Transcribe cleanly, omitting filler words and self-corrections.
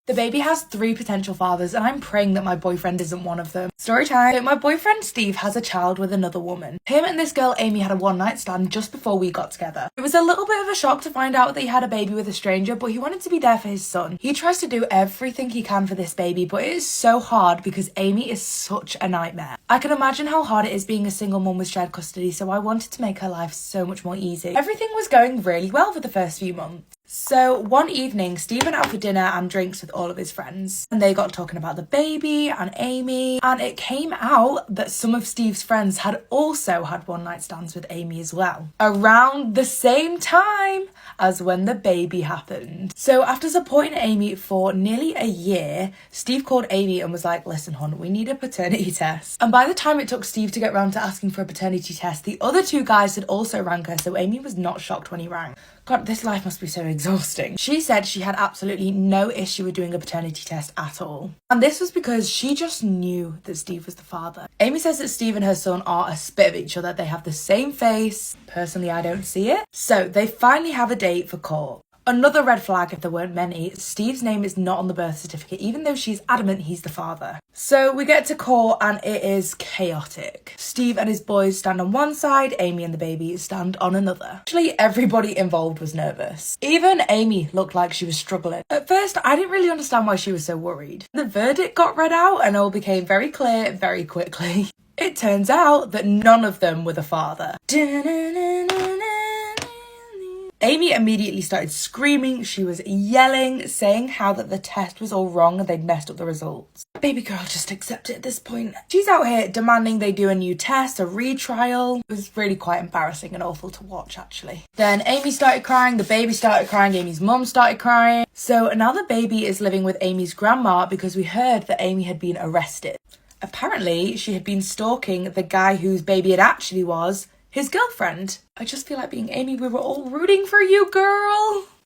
The baby has 3 potential fathers, and I'm praying that my boyfriend isn't one of them. Story time. So my boyfriend Steve has a child with another woman. Him and this girl Amy had a one-night stand just before we got together. It was a little bit of a shock to find out that he had a baby with a stranger, but he wanted to be there for his son. He tries to do everything he can for this baby, but it is so hard because Amy is such a nightmare. I can imagine how hard it is being a single mum with shared custody, so I wanted to make her life so much more easy. Everything was going really well for the first few months. So one evening, Steve went out for dinner and drinks with all of his friends. And they got talking about the baby and Amy. And it came out that some of Steve's friends had also had one-night stands with Amy as well. Around the same time as when the baby happened. So after supporting Amy for nearly a year, Steve called Amy and was like, listen, hon, we need a paternity test. And by the time it took Steve to get round to asking for a paternity test, the other 2 guys had also rang her, so Amy was not shocked when he rang. God, this life must be so exhausting. She said she had absolutely no issue with doing a paternity test at all. And this was because she just knew that Steve was the father. Amy says that Steve and her son are a spit of each other. They have the same face. Personally, I don't see it. So they finally have a date for court. Another red flag, if there weren't many, Steve's name is not on the birth certificate, even though she's adamant he's the father. So we get to court and it is chaotic. Steve and his boys stand on one side, Amy and the baby stand on another. Actually, everybody involved was nervous. Even Amy looked like she was struggling. At first, I didn't really understand why she was so worried. The verdict got read out and all became very clear very quickly. It turns out that none of them were the father. Amy immediately started screaming, she was yelling, saying how that the test was all wrong and they'd messed up the results. Baby girl just accept it at this point. She's out here demanding they do a new test, a retrial. It was really quite embarrassing and awful to watch, actually. Then Amy started crying, the baby started crying, Amy's mum started crying. So now the baby is living with Amy's grandma because we heard that Amy had been arrested. Apparently, she had been stalking the guy whose baby it actually was, his girlfriend. I just feel like being Amy, we were all rooting for you, girl.